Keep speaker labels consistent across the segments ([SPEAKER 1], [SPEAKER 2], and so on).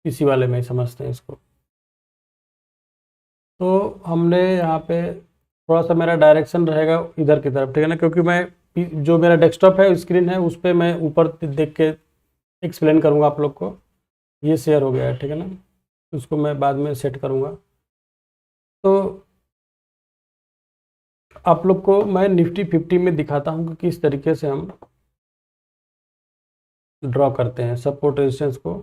[SPEAKER 1] इसी वाले में ही समझते हैं इसको। तो हमने यहाँ पे थोड़ा सा मेरा डायरेक्शन रहेगा इधर की तरफ, ठीक है ना, क्योंकि मैं जो मेरा डेस्कटॉप है स्क्रीन है उस पर मैं ऊपर देख के एक्सप्लेन करूँगा आप लोग को। ये शेयर हो गया है, ठीक है ना, उसको मैं बाद में सेट करूँगा। तो आप लोग को मैं निफ्टी 50 में दिखाता हूँ कि किस तरीके से हम ड्रॉ करते हैं सपोर्ट रेजिस्टेंस को।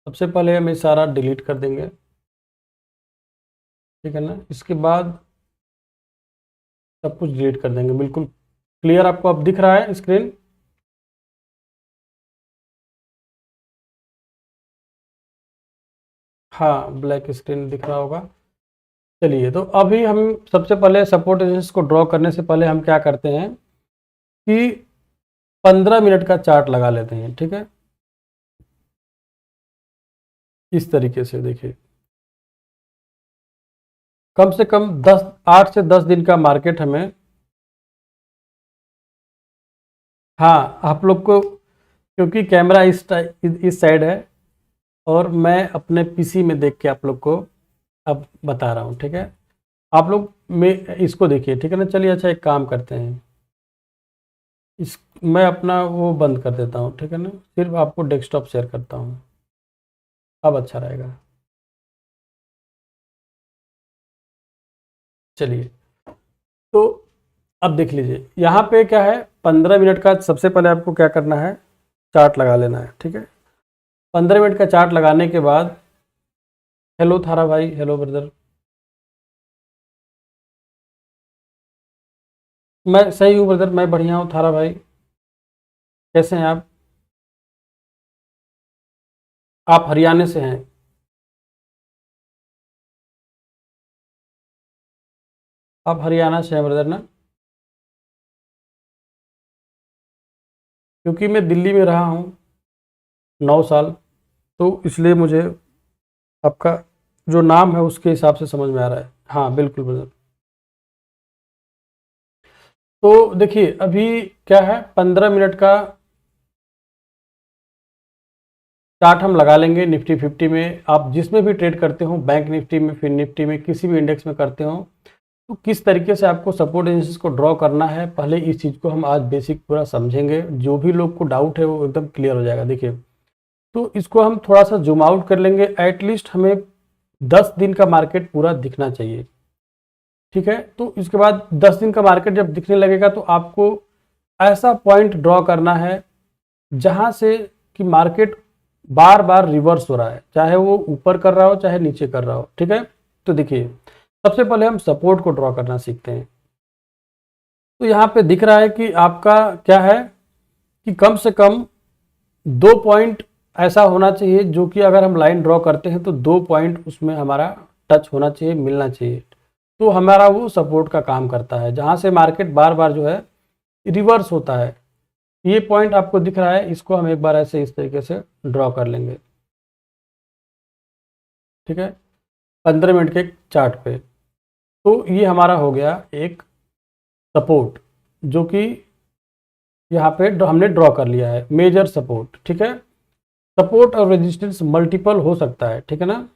[SPEAKER 1] सबसे पहले हम ये सारा डिलीट कर देंगे, ठीक है ना, इसके बाद सब कुछ डिलीट कर देंगे। बिल्कुल क्लियर आपको अब दिख रहा है स्क्रीन? हाँ, ब्लैक स्क्रीन दिख रहा होगा। चलिए, तो अभी हम सबसे पहले सपोर्ट रेजिस्टेंस को ड्रॉ करने से पहले हम क्या करते हैं कि 15 मिनट का चार्ट लगा लेते हैं, ठीक है। इस तरीके से देखिए, कम से कम 8 से 10 दिन का मार्केट हमें, हाँ आप लोग को, क्योंकि कैमरा इस साइड है और मैं अपने पीसी में देख के आप लोग को अब बता रहा हूँ, ठीक है। आप लोग में इसको देखिए, ठीक है ना। चलिए, अच्छा एक काम करते हैं, इस मैं अपना वो बंद कर देता हूँ, ठीक है ना, सिर्फ आपको डेस्कटॉप शेयर करता हूँ, अब अच्छा रहेगा। चलिए, तो अब देख लीजिए यहाँ पे क्या है, 15 मिनट का सबसे पहले आपको क्या करना है, चार्ट लगा लेना है, ठीक है। 15 मिनट का चार्ट लगाने के बाद, हेलो थारा भाई, हेलो ब्रदर, मैं सही हूँ ब्रदर, मैं बढ़िया हूँ। थारा भाई कैसे हैं आप हरियाणा से हैं? आप हरियाणा से हैं ब्रदर ना? क्योंकि मैं दिल्ली में रहा हूँ 9 साल, तो इसलिए मुझे आपका जो नाम है उसके हिसाब से समझ में आ रहा है। हाँ बिल्कुल ब्रदर। तो देखिए अभी क्या है, 15 मिनट का चार्ट हम लगा लेंगे निफ्टी 50 में। आप जिसमें भी ट्रेड करते हो, बैंक निफ्टी में, फिर निफ्टी में, किसी भी इंडेक्स में करते हो, तो किस तरीके से आपको सपोर्ट रेजिस्टेंस को ड्रॉ करना है, पहले इस चीज़ को हम आज बेसिक पूरा समझेंगे। जो भी लोग को डाउट है वो एकदम क्लियर हो जाएगा। देखिए, तो इसको हम थोड़ा सा जूम आउट कर लेंगे, एटलीस्ट हमें 10 दिन का मार्केट पूरा दिखना चाहिए, ठीक है। तो इसके बाद 10 दिन का मार्केट जब दिखने लगेगा तो आपको ऐसा पॉइंट ड्रॉ करना है जहां से कि मार्केट बार बार रिवर्स हो रहा है, चाहे वो ऊपर कर रहा हो चाहे नीचे कर रहा हो, ठीक है। तो देखिए, सबसे पहले हम सपोर्ट को ड्रॉ करना सीखते हैं। तो यहाँ पे दिख रहा है कि आपका क्या है कि कम से कम 2 पॉइंट ऐसा होना चाहिए जो कि अगर हम लाइन ड्रॉ करते हैं तो 2 पॉइंट उसमें हमारा टच होना चाहिए, मिलना चाहिए। तो हमारा वो सपोर्ट का काम करता है, जहाँ से मार्केट बार बार जो है रिवर्स होता है। ये पॉइंट आपको दिख रहा है, इसको हम एक बार ऐसे इस तरीके से ड्रॉ कर लेंगे, ठीक है, 15 मिनट के चार्ट पे। तो ये हमारा हो गया एक सपोर्ट, जो कि यहाँ पे हमने ड्रॉ कर लिया है, मेजर सपोर्ट, ठीक है। सपोर्ट और रेजिस्टेंस मल्टीपल हो सकता है, ठीक है ना।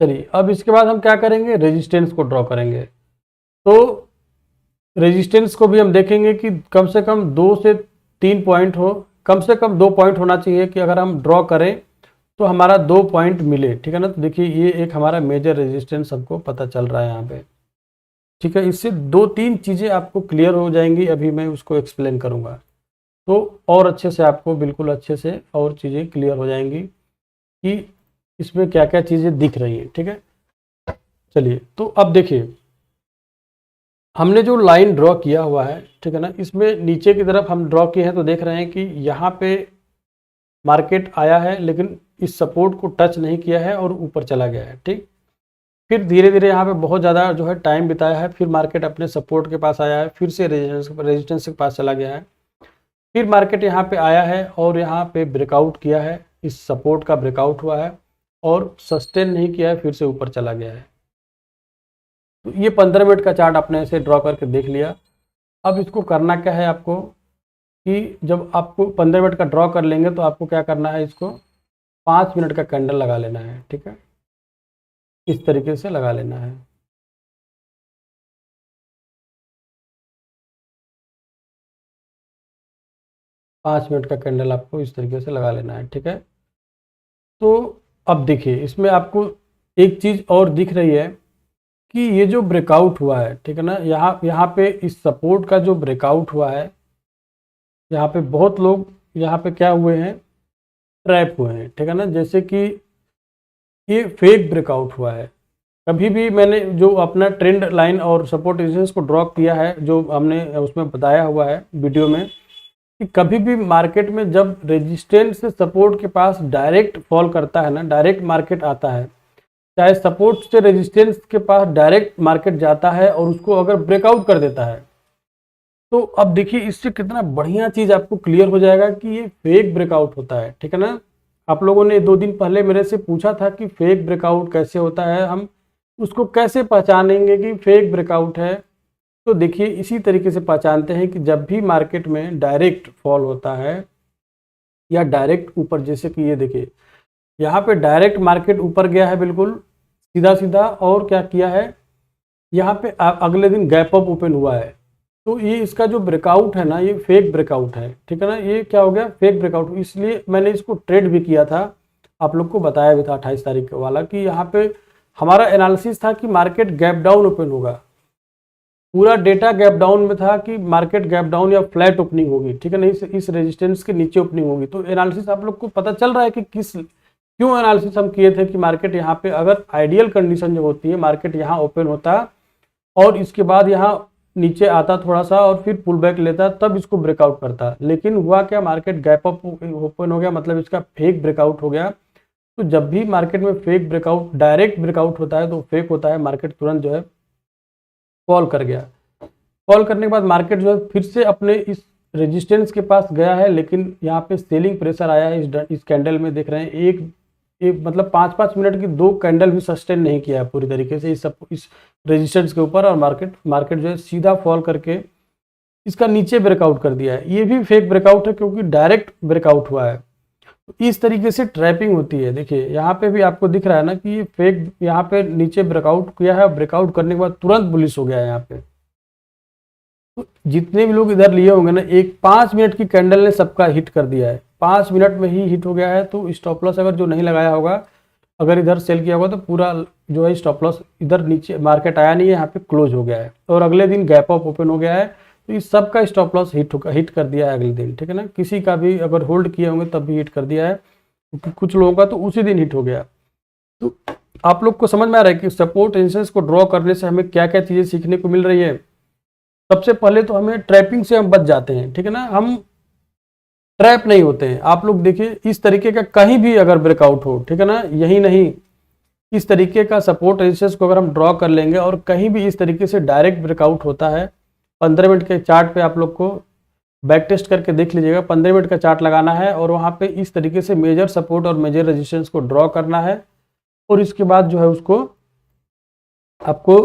[SPEAKER 1] चलिए, अब इसके बाद हम क्या करेंगे, रेजिस्टेंस को ड्रॉ करेंगे। तो रेजिस्टेंस को भी हम देखेंगे कि कम से कम 2 से 3 पॉइंट हो, कम से कम 2 पॉइंट होना चाहिए कि अगर हम ड्रॉ करें तो हमारा 2 पॉइंट मिले, ठीक है ना। तो देखिए, ये एक हमारा मेजर रेजिस्टेंस हमको पता चल रहा है यहाँ पे, ठीक है। इससे 2-3 चीज़ें आपको क्लियर हो जाएंगी, अभी मैं उसको एक्सप्लेन करूँगा तो और अच्छे से आपको, बिल्कुल अच्छे से और चीज़ें क्लियर हो जाएंगी कि इसमें क्या क्या चीज़ें दिख रही हैं, ठीक है। चलिए, तो अब देखिए, हमने जो लाइन ड्रॉ किया हुआ है, ठीक है ना, इसमें नीचे की तरफ हम ड्रॉ किए हैं तो देख रहे हैं कि यहाँ पे मार्केट आया है लेकिन इस सपोर्ट को टच नहीं किया है और ऊपर चला गया है, ठीक। फिर धीरे धीरे यहाँ पे बहुत ज़्यादा जो है टाइम बिताया है, फिर मार्केट अपने सपोर्ट के पास आया है, फिर से रेजिस्टेंस के पास चला गया है, फिर मार्केट यहाँ पे आया है और यहाँ पे ब्रेकआउट किया है, इस सपोर्ट का ब्रेकआउट हुआ है और सस्टेन नहीं किया है, फिर से ऊपर चला गया है। तो ये 15 मिनट का चार्ट आपने ऐसे ड्रॉ करके देख लिया। अब इसको करना क्या है आपको कि जब आपको 15 मिनट का ड्रॉ कर लेंगे तो आपको क्या करना है, इसको 5 मिनट का कैंडल लगा लेना है। ठीक है, इस तरीके से लगा लेना है। पाँच मिनट का कैंडल आपको इस तरीके से लगा लेना है। ठीक है, तो अब देखिए इसमें आपको एक चीज़ और दिख रही है कि ये जो ब्रेकआउट हुआ है, ठीक है ना, यहाँ यहाँ पे इस सपोर्ट का जो ब्रेकआउट हुआ है, यहाँ पे बहुत लोग यहाँ पे क्या हुए हैं, ट्रैप हुए हैं। ठीक है ना, जैसे कि ये फेक ब्रेकआउट हुआ है। कभी भी मैंने जो अपना ट्रेंड लाइन और सपोर्ट रेजिस्टेंस को ड्रॉ किया है, जो हमने उसमें बताया हुआ है वीडियो में, कि कभी भी मार्केट में जब रेजिस्टेंस से सपोर्ट के पास डायरेक्ट फॉल करता है ना, डायरेक्ट मार्केट आता है, चाहे सपोर्ट से रेजिस्टेंस के पास डायरेक्ट मार्केट जाता है और उसको अगर ब्रेकआउट कर देता है, तो अब देखिए इससे कितना बढ़िया चीज़ आपको क्लियर हो जाएगा कि ये फेक ब्रेकआउट होता है। ठीक है ना, आप लोगों ने 2 दिन पहले मेरे से पूछा था कि फेक ब्रेकआउट कैसे होता है, हम उसको कैसे पहचानेंगे कि फेक ब्रेकआउट है। तो देखिए इसी तरीके से पहचानते हैं कि जब भी मार्केट में डायरेक्ट फॉल होता है या डायरेक्ट ऊपर, जैसे कि ये देखिए यहाँ पे डायरेक्ट मार्केट ऊपर गया है बिल्कुल सीधा सीधा, और क्या किया है, यहाँ पे अगले दिन गैप अप ओपन हुआ है। तो ये इसका जो ब्रेकआउट है ना, ये फेक ब्रेकआउट है। ठीक है ना, ये क्या हो गया, फेक ब्रेकआउट। इसलिए मैंने इसको ट्रेड भी किया था, आप लोग को बताया भी था 28 तारीख वाला, कि यहाँ पे हमारा एनालिसिस था कि मार्केट गैप डाउन ओपन होगा। पूरा डेटा गैप डाउन में था कि मार्केट गैप डाउन या फ्लैट ओपनिंग होगी। ठीक है ना, इस रेजिस्टेंस के नीचे ओपनिंग होगी। तो एनालिसिस आप लोग को पता चल रहा है कि क्यों एनालिसिस हम किए थे कि मार्केट यहाँ पे अगर आइडियल कंडीशन जो होती है, मार्केट यहाँ ओपन होता और इसके बाद यहाँ नीचे आता थोड़ा सा और फिर पुल बैक लेता, तब इसको ब्रेकआउट करता। लेकिन हुआ क्या, मार्केट गैप अप ओपन हो गया, मतलब इसका फेक ब्रेकआउट हो गया। तो जब भी मार्केट में फेक ब्रेकआउट, डायरेक्ट ब्रेकआउट होता है तो फेक होता है, मार्केट तुरंत जो है फॉल कर गया। फॉल करने के बाद मार्केट जो है फिर से अपने इस रेजिस्टेंस के पास गया है, लेकिन यहाँ पे सेलिंग प्रेशर आया है। इस कैंडल में देख रहे हैं एक मतलब 5-5 मिनट की 2 कैंडल भी सस्टेन नहीं किया है पूरी तरीके से इस रेजिस्टेंस के ऊपर, और मार्केट जो है सीधा फॉल करके इसका नीचे ब्रेकआउट कर दिया है। ये भी फेक ब्रेकआउट है क्योंकि डायरेक्ट ब्रेकआउट हुआ है। तो इस तरीके से ट्रैपिंग होती है। देखिए यहाँ पे भी आपको दिख रहा है ना कि ये फेक, यहाँ पे नीचे ब्रेकआउट किया है, ब्रेकआउट करने के बाद तुरंत बुलिश हो गया है यहाँ पे। तो जितने भी लोग इधर लिए होंगे ना, एक 5 मिनट की कैंडल ने सबका हिट कर दिया है, 5 मिनट में ही हिट हो गया है। तो स्टॉप लॉस अगर जो नहीं लगाया होगा, अगर इधर सेल किया होगा, तो पूरा जो है स्टॉप लॉस इधर नीचे मार्केट आया नहीं है, यहाँ पे क्लोज हो गया है और अगले दिन गैप अप ओपन हो गया है। तो इस सब का स्टॉप लॉस हिट कर दिया है अगले दिन। ठीक है ना, किसी का भी अगर होल्ड किए होंगे तब भी हिट कर दिया है, कुछ लोगों का तो उसी दिन हिट हो गया। तो आप लोग को समझ में आ रहा है कि सपोर्ट रेजिस्टेंस को ड्रॉ करने से हमें क्या क्या चीज़ें सीखने को मिल रही है। सबसे पहले तो हमें ट्रैपिंग से हम बच जाते हैं। ठीक है ना, हम ट्रैप नहीं होते हैं। आप लोग देखिए इस तरीके का कहीं भी अगर ब्रेकआउट हो, ठीक है ना, यही नहीं, इस तरीके का सपोर्ट रेजिस्टेंस को अगर हम ड्रॉ कर लेंगे और कहीं भी इस तरीके से डायरेक्ट ब्रेकआउट होता है, 15 मिनट के चार्ट पे आप लोग को बैक टेस्ट करके देख लीजिएगा। 15 मिनट का चार्ट लगाना है और वहाँ पे इस तरीके से मेजर सपोर्ट और मेजर रेजिस्टेंस को ड्रॉ करना है, और इसके बाद जो है उसको आपको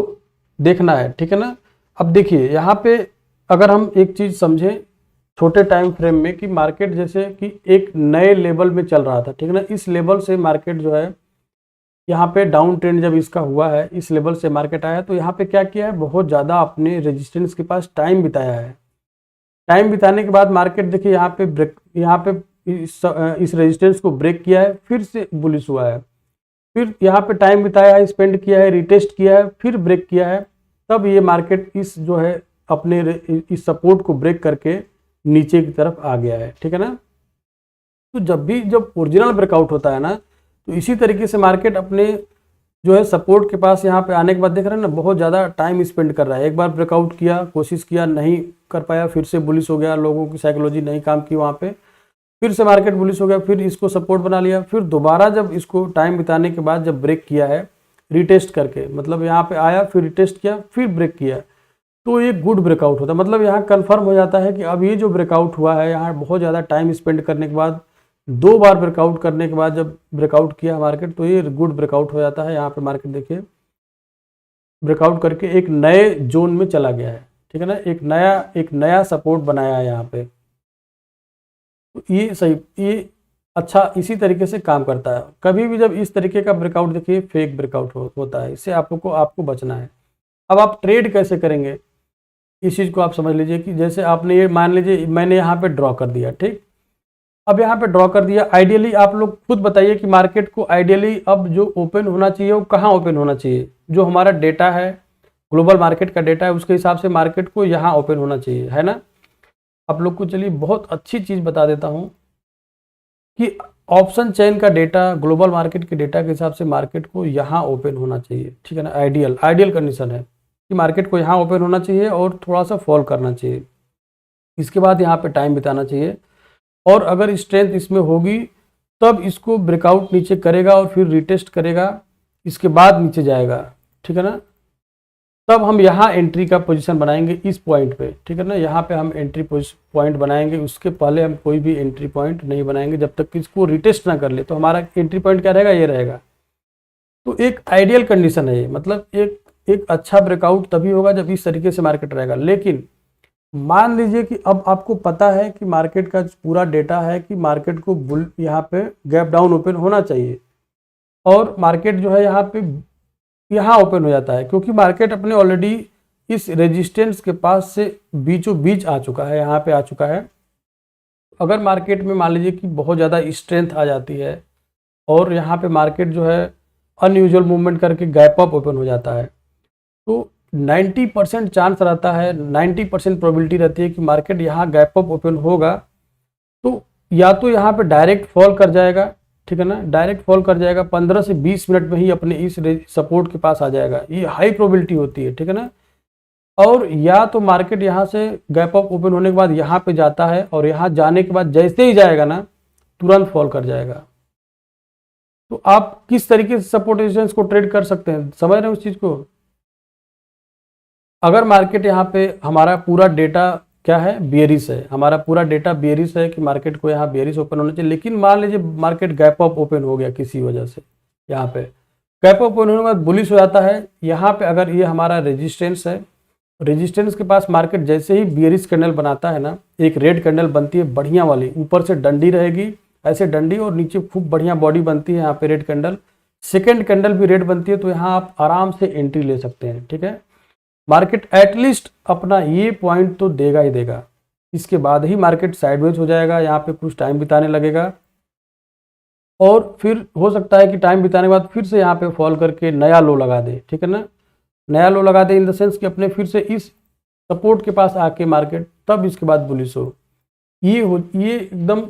[SPEAKER 1] देखना है। ठीक है ना, अब देखिए यहाँ पे अगर हम एक चीज़ समझें छोटे टाइम फ्रेम में, कि मार्केट जैसे कि एक नए लेवल में चल रहा था। ठीक है ना, इस लेवल से मार्केट जो है यहाँ पे डाउन ट्रेंड जब इसका हुआ है, इस लेवल से मार्केट आया, तो यहाँ पे क्या किया है, बहुत ज़्यादा अपने रेजिस्टेंस के पास टाइम बिताया है। टाइम बिताने के बाद मार्केट देखिए यहाँ पे इस रेजिस्टेंस को ब्रेक किया है, फिर से बुलिश हुआ है, फिर यहाँ पे टाइम बिताया है, स्पेंड किया है, रिटेस्ट किया है, फिर ब्रेक किया है, तब ये मार्केट इस जो है अपने इस सपोर्ट को ब्रेक करके नीचे की तरफ आ गया है। ठीक है ना, तो जब ओरिजिनल ब्रेकआउट होता है ना, तो इसी तरीके से मार्केट अपने जो है सपोर्ट के पास यहाँ पे आने के बाद देख रहे हैं ना, बहुत ज़्यादा टाइम स्पेंड कर रहा है। एक बार ब्रेकआउट किया, कोशिश किया, नहीं कर पाया, फिर से बुलिश हो गया, लोगों की साइकोलॉजी नहीं काम की वहाँ पे, फिर से मार्केट बुलिश हो गया, फिर इसको सपोर्ट बना लिया, फिर दोबारा जब इसको टाइम बिताने के बाद जब ब्रेक किया है रिटेस्ट करके, मतलब यहाँ पे आया, फिर रिटेस्ट किया, फिर ब्रेक किया, तो ये गुड ब्रेकआउट होता है। मतलब यहाँ कंफर्म हो जाता है कि अब ये जो ब्रेकआउट हुआ है, यहाँ बहुत ज़्यादा टाइम स्पेंड करने के बाद, 2 बार ब्रेकआउट करने के बाद जब ब्रेकआउट किया मार्केट, तो ये गुड ब्रेकआउट हो जाता है। यहाँ पे मार्केट देखिए ब्रेकआउट करके एक नए जोन में चला गया है, ठीक है ना, एक नया सपोर्ट बनाया है यहाँ पे। तो ये सही, ये अच्छा इसी तरीके से काम करता है। कभी भी जब इस तरीके का ब्रेकआउट देखिए, फेक ब्रेकआउट होता है, इससे आपको बचना है। अब आप ट्रेड कैसे करेंगे इस चीज़ को आप समझ लीजिए कि जैसे आपने ये मान लीजिए मैंने यहाँ पे ड्रॉ कर दिया, ठीक। अब यहाँ पे ड्रॉ कर दिया, आइडियली आप लोग खुद बताइए कि मार्केट को आइडियली अब जो ओपन होना चाहिए वो कहाँ ओपन होना चाहिए। जो हमारा डेटा है, ग्लोबल मार्केट का डेटा है, उसके हिसाब से मार्केट को यहाँ ओपन होना चाहिए, है ना। आप लोग को चलिए बहुत अच्छी चीज़ बता देता हूँ कि ऑप्शन चेन का डेटा, ग्लोबल मार्केट के डेटा के हिसाब से मार्केट को यहाँ ओपन होना चाहिए, ठीक है ना। आइडियल कंडीशन है कि मार्केट को यहाँ ओपन होना चाहिए और थोड़ा सा फॉल करना चाहिए। इसके बाद यहाँ पे टाइम बिताना चाहिए, और अगर स्ट्रेंथ इसमें होगी तब इसको ब्रेकआउट नीचे करेगा और फिर रिटेस्ट करेगा, इसके बाद नीचे जाएगा, ठीक है ना। तब हम यहाँ एंट्री का पोजीशन बनाएंगे इस पॉइंट पे, ठीक है ना। यहाँ पे हम एंट्री पॉइंट बनाएंगे, उसके पहले हम कोई भी एंट्री पॉइंट नहीं बनाएंगे जब तक कि इसको रिटेस्ट ना कर ले। तो हमारा एंट्री पॉइंट क्या रहेगा, ये रहेगा। तो एक आइडियल कंडीशन है ये, मतलब एक अच्छा ब्रेकआउट तभी होगा जब इस तरीके से मार्केट रहेगा। लेकिन मान लीजिए कि अब आपको पता है कि मार्केट का पूरा डेटा है कि मार्केट को बुल यहाँ पे गैप डाउन ओपन होना चाहिए, और मार्केट जो है यहाँ ओपन हो जाता है, क्योंकि मार्केट अपने ऑलरेडी इस रेजिस्टेंस के पास से बीचों बीच आ चुका है, यहाँ पे आ चुका है। अगर मार्केट में मान लीजिए कि बहुत ज़्यादा स्ट्रेंथ आ जाती है और यहाँ पे मार्केट जो है अनयूजुअल मूवमेंट करके गैप अप ओपन हो जाता है, तो 90% चांस रहता है, 90% प्रोबेबिलिटी रहती है कि मार्केट यहाँ गैप अप ओपन होगा। तो या तो यहाँ पे डायरेक्ट फॉल कर जाएगा, ठीक है ना, डायरेक्ट फॉल कर जाएगा, 15 से 20 मिनट में ही अपने इस सपोर्ट के पास आ जाएगा, ये हाई प्रोबेबिलिटी होती है, ठीक है ना। और या तो मार्केट यहाँ से गैप अप ओपन होने के बाद यहाँ पे जाता है, और यहाँ जाने के बाद जैसे ही जाएगा ना तुरंत फॉल कर जाएगा। तो आप किस तरीके से सपोर्ट रेजिस्टेंस को ट्रेड कर सकते हैं, समझ रहे हैं उस चीज़ को। अगर मार्केट यहाँ पे हमारा पूरा डेटा क्या है, बेयरिश है, हमारा पूरा डेटा बेयरिश है कि मार्केट को यहाँ बेयरिश ओपन होना चाहिए, लेकिन मान लीजिए मार्केट गैप अप ओपन हो गया किसी वजह से, यहाँ पे गैप अप ओपन होने के बाद बुलिश हो जाता है। यहाँ पे अगर ये हमारा रेजिस्टेंस है, रेजिस्टेंस के पास मार्केट जैसे ही बेयरिश कैंडल बनाता है ना, एक रेड कैंडल बनती है बढ़िया वाली, ऊपर से डंडी रहेगी ऐसे डंडी, और नीचे खूब बढ़िया बॉडी बनती है यहाँ पे रेड कैंडल, सेकेंड कैंडल भी रेड बनती है, तो यहाँ आप आराम से एंट्री ले सकते हैं, ठीक है। मार्केट एटलीस्ट अपना ये पॉइंट तो देगा ही देगा, इसके बाद ही मार्केट साइडवेज हो जाएगा, यहाँ पे कुछ टाइम बिताने लगेगा, और फिर हो सकता है कि टाइम बिताने के बाद फिर से यहाँ पे फॉल करके नया लो लगा दे, ठीक है ना। नया लो लगा दे इन द सेंस कि अपने फिर से इस सपोर्ट के पास आके मार्केट तब इसके बाद बुलिश हो। ये एकदम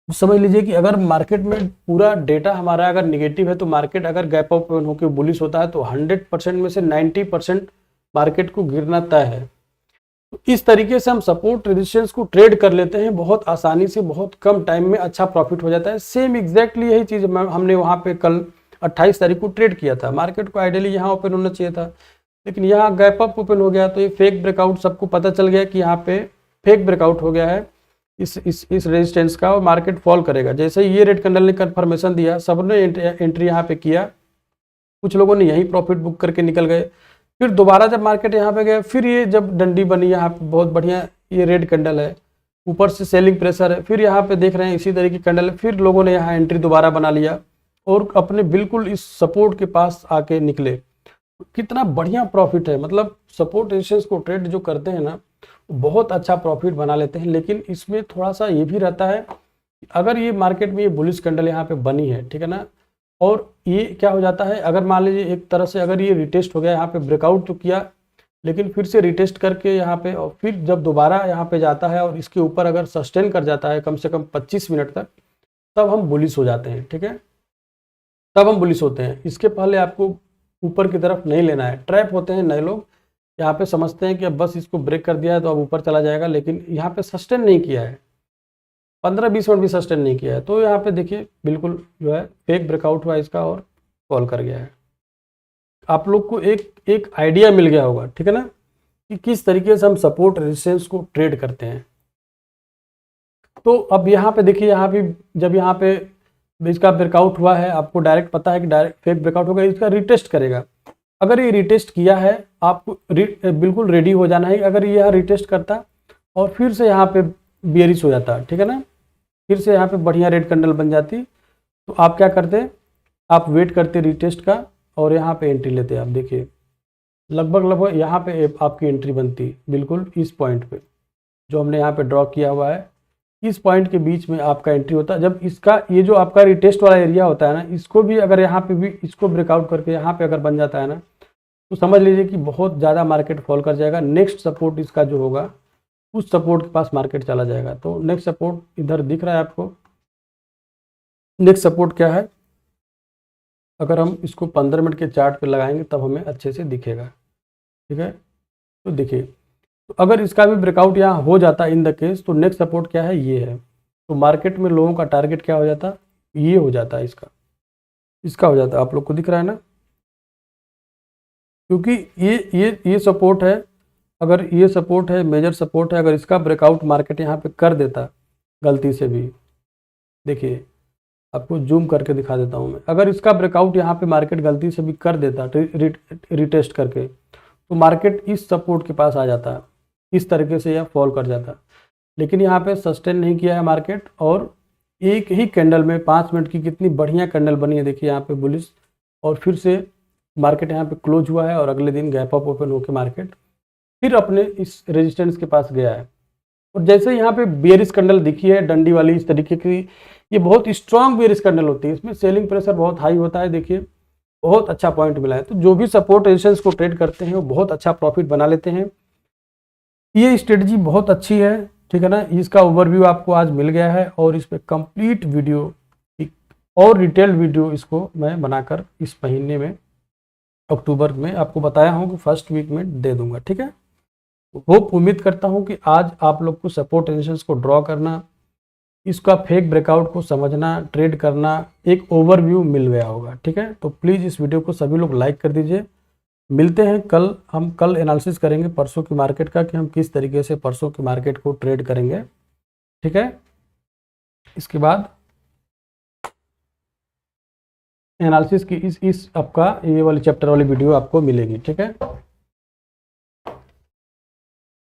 [SPEAKER 1] समझ लीजिए कि अगर मार्केट में पूरा डेटा हमारा अगर निगेटिव है, तो मार्केट अगर गैप अप होकर बुलिश होता है तो 100% में से 90% मार्केट को गिरना तय है। तो इस तरीके से हम सपोर्ट रेजिस्टेंस को ट्रेड कर लेते हैं बहुत आसानी से, बहुत कम टाइम में अच्छा प्रॉफिट हो जाता है। सेम एग्जैक्टली यही चीज़ हमने वहाँ पे कल 28 तारीख को ट्रेड किया था। मार्केट को आइडियली यहाँ ओपन होना चाहिए था, लेकिन यहाँ गैप अप ओपन हो गया, तो ये फेक ब्रेकआउट सबको पता चल गया कि यहाँ पे फेक ब्रेकआउट हो गया है इस रेजिस्टेंस का, और मार्केट फॉल करेगा। जैसे ही ये रेड कैंडल ने कंफर्मेशन दिया, सबने एंट्री यहाँ पे किया, कुछ लोगों ने यही प्रॉफिट बुक करके निकल गए। फिर दोबारा जब मार्केट यहाँ पे गया, फिर ये जब डंडी बनी यहाँ पे बहुत बढ़िया, ये रेड कैंडल है, ऊपर से सेलिंग प्रेशर है, फिर यहाँ पे देख रहे हैं इसी तरह की कैंडल है, फिर लोगों ने यहाँ एंट्री दोबारा बना लिया और अपने बिल्कुल इस सपोर्ट के पास आके निकले। कितना बढ़िया प्रॉफिट है, मतलब सपोर्ट रेजिस्टेंस को ट्रेड जो करते हैं ना, बहुत अच्छा प्रॉफिट बना लेते हैं। लेकिन इसमें थोड़ा सा ये भी रहता है, अगर ये मार्केट में ये बुलिश कैंडल यहाँ पे बनी है, ठीक है ना, और ये क्या हो जाता है, अगर मान लीजिए एक तरह से अगर ये रिटेस्ट हो गया, यहाँ पे ब्रेकआउट तो किया, लेकिन फिर से रिटेस्ट करके यहाँ पे, और फिर जब दोबारा यहाँ पे जाता है और इसके ऊपर अगर सस्टेन कर जाता है कम से कम 25 मिनट तक, तब हम बुलिश हो जाते हैं, ठीक है, तब हम बुलिश होते हैं। इसके पहले आपको ऊपर की तरफ नहीं लेना है। ट्रैप होते हैं नए लोग, यहाँ पे समझते हैं कि अब बस इसको ब्रेक कर दिया है तो अब ऊपर चला जाएगा, लेकिन यहाँ पे सस्टेन नहीं किया है, 15-20 मिनट भी सस्टेन नहीं किया है, तो यहाँ पे देखिए बिल्कुल जो है फेक ब्रेकआउट हुआ इसका और फॉल कर गया है। आप लोग को एक आइडिया मिल गया होगा, ठीक है ना, कि किस तरीके से हम सपोर्ट रेजिस्टेंस को ट्रेड करते हैं। तो अब यहाँ पे देखिए, यहाँ पे जब यहाँ पे इसका ब्रेकआउट हुआ है, आपको डायरेक्ट पता है कि डायरेक्ट फेक ब्रेकआउट होगा, इसका रिटेस्ट करेगा, अगर ये रिटेस्ट किया है, आपको बिल्कुल रेडी हो जाना है। अगर ये रिटेस्ट करता और फिर से यहाँ पे बेयरिश हो जाता, ठीक है ना, फिर से यहाँ पे बढ़िया रेड कैंडल बन जाती, तो आप क्या करते, आप वेट करते रिटेस्ट का और यहाँ पे एंट्री लेते। आप देखिए लगभग यहाँ पे आपकी एंट्री बनती, बिल्कुल इस पॉइंट पे जो हमने यहाँ पे ड्रॉ किया हुआ है, इस पॉइंट के बीच में आपका एंट्री होता है। जब इसका ये जो आपका रिटेस्ट वाला एरिया होता है ना, इसको भी अगर यहाँ पे भी इसको ब्रेकआउट करके यहाँ पे अगर बन जाता है ना, तो समझ लीजिए कि बहुत ज़्यादा मार्केट फॉल कर जाएगा। नेक्स्ट सपोर्ट इसका जो होगा उस सपोर्ट के पास मार्केट चला जाएगा। तो नेक्स्ट सपोर्ट इधर दिख रहा है आपको। नेक्स्ट सपोर्ट क्या है, अगर हम इसको 15 मिनट के चार्ट पे लगाएंगे तब हमें अच्छे से दिखेगा, ठीक है। तो देखिए, तो अगर इसका भी ब्रेकआउट यहाँ हो जाता इन द केस, तो नेक्स्ट सपोर्ट क्या है, ये है। तो मार्केट में लोगों का टारगेट क्या हो जाता, ये हो जाता है, इसका हो जाता है। आप लोग को दिख रहा है ना, क्योंकि ये सपोर्ट है, अगर ये सपोर्ट है, मेजर सपोर्ट है, अगर इसका ब्रेकआउट मार्केट यहाँ पे कर देता गलती से भी, देखिए आपको जूम करके दिखा देता हूँ मैं, अगर इसका ब्रेकआउट यहाँ पे मार्केट गलती से भी कर देता रिटेस्ट करके, तो मार्केट इस सपोर्ट के पास आ जाता, इस तरीके से यह फॉल कर जाता। लेकिन यहाँ पे सस्टेन नहीं किया है मार्केट, और एक ही कैंडल में 5 मिनट की कितनी बढ़िया कैंडल बनी है, देखिए यहाँ पे बुलिश, और फिर से मार्केट यहाँ पे क्लोज हुआ है और अगले दिन गैप अप ओपन होकर मार्केट फिर अपने इस रेजिस्टेंस के पास गया है। और जैसे यहाँ पे बेयरिश कैंडल दिखी है डंडी वाली इस तरीके की, ये बहुत स्ट्रांग बेयरिश कैंडल होती है, इसमें सेलिंग प्रेशर बहुत हाई होता है। देखिए बहुत अच्छा पॉइंट मिला है। तो जो भी सपोर्ट रेजिस्टेंस को ट्रेड करते हैं वो बहुत अच्छा प्रॉफिट बना लेते हैं। ये स्ट्रेटजी बहुत अच्छी है, ठीक है ना। इसका ओवरव्यू आपको आज मिल गया है, और इस पर कंप्लीट वीडियो और डिटेल्ड वीडियो इसको मैं बनाकर इस महीने में अक्टूबर में आपको बताया हूँ कि फर्स्ट वीक में दे दूंगा, ठीक है। होप उम्मीद करता हूँ कि आज आप लोग को सपोर्ट रेजिस्टेंस को ड्रॉ करना, इसका फेक ब्रेकआउट को समझना, ट्रेड करना, एक ओवरव्यू मिल गया होगा, ठीक है। तो प्लीज़ इस वीडियो को सभी लोग लाइक कर दीजिए। मिलते हैं कल, हम कल एनालिसिस करेंगे परसों की मार्केट का, कि हम किस तरीके से परसों की मार्केट को ट्रेड करेंगे, ठीक है। इसके बाद एनालिसिस की इस आपका ये वाली चैप्टर वाली वीडियो आपको मिलेगी, ठीक है।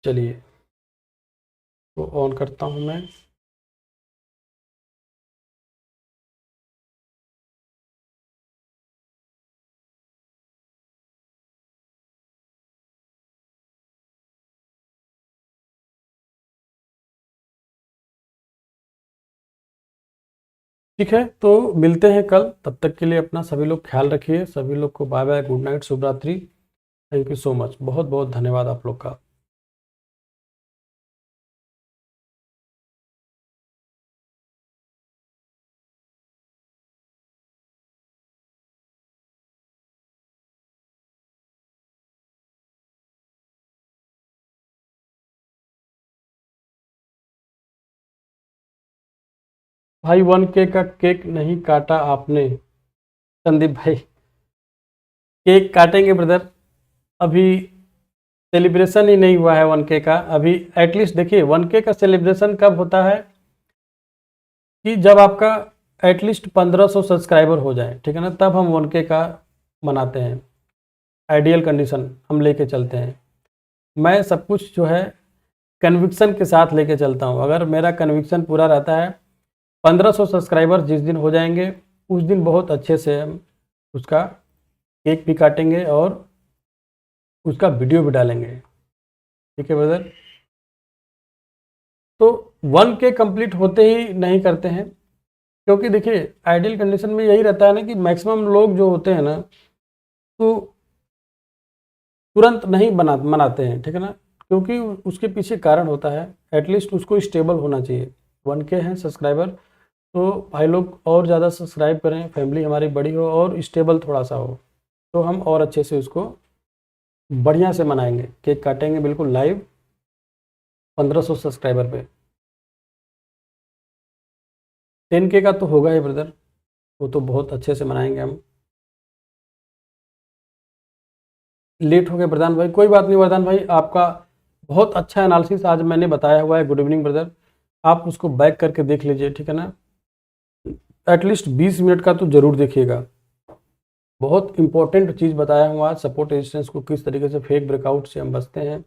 [SPEAKER 1] चलिए तो ऑन करता हूँ मैं। ठीक है, तो मिलते हैं कल। तब तक के लिए अपना सभी लोग ख्याल रखिए। सभी लोग को बाय बाय, गुड नाइट, शुभ रात्रि। थैंक यू सो मच, बहुत बहुत धन्यवाद आप लोग का। भाई 1K का केक नहीं काटा आपने, संदीप भाई। केक काटेंगे ब्रदर, अभी सेलिब्रेशन ही नहीं हुआ है 1K का अभी। एटलीस्ट देखिए 1K का सेलिब्रेशन कब होता है, कि जब आपका एटलीस्ट 1500 सब्सक्राइबर हो जाए, ठीक है ना, तब हम 1K का मनाते हैं। आइडियल कंडीशन हम लेके चलते हैं। मैं सब कुछ जो है कन्विक्शन के साथ लेके चलता हूँ। अगर मेरा कन्विक्शन पूरा रहता है, 1500 सब्सक्राइबर जिस दिन हो जाएंगे उस दिन बहुत अच्छे से हम उसका केक भी काटेंगे और उसका वीडियो भी डालेंगे, ठीक है ब्रदर। तो 1K कंप्लीट होते ही नहीं करते हैं, क्योंकि देखिए आइडियल कंडीशन में यही रहता है ना कि मैक्सिमम लोग जो होते हैं ना, तो तुरंत नहीं मनाते हैं, ठीक है ना, क्योंकि उसके पीछे कारण होता है। एटलीस्ट उसको स्टेबल होना चाहिए। 1K है सब्सक्राइबर, तो भाई लोग और ज़्यादा सब्सक्राइब करें, फैमिली हमारी बड़ी हो और स्टेबल थोड़ा सा हो, तो हम और अच्छे से उसको बढ़िया से मनाएंगे। केक काटेंगे बिल्कुल लाइव 1500 सब्सक्राइबर पे। 10K का तो होगा ही ब्रदर, वो तो बहुत अच्छे से मनाएंगे हम। लेट हो गए प्रधान भाई, कोई बात नहीं प्रधान भाई, आपका बहुत अच्छा एनालिसिस आज मैंने बताया हुआ है। गुड इवनिंग ब्रदर, आप उसको बैक करके देख लीजिए, ठीक है ना। एटलीस्ट 20 मिनट का तो ज़रूर देखिएगा, बहुत इंपॉर्टेंट चीज़ बताया हूँ आज, सपोर्ट रेजिस्टेंस को किस तरीके से फेक ब्रेकआउट से हम बचते हैं,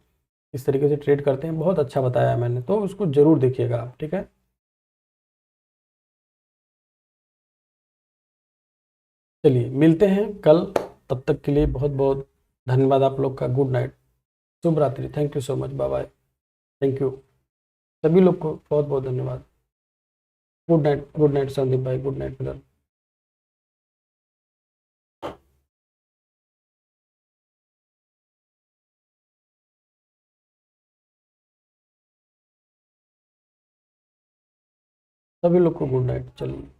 [SPEAKER 1] किस तरीके से ट्रेड करते हैं, बहुत अच्छा बताया है मैंने, तो उसको ज़रूर देखिएगा आप, ठीक है। चलिए मिलते हैं कल, तब तक के लिए बहुत बहुत धन्यवाद आप लोग का। गुड नाइट, शुभ रात्रि, thank you so much, bye bye, thank you सभी लोग को बहुत बहुत धन्यवाद। गुड नाइट संदीप भाई, गुड नाइट ब्रदर। सभी लोग को गुड नाइट। चलिए।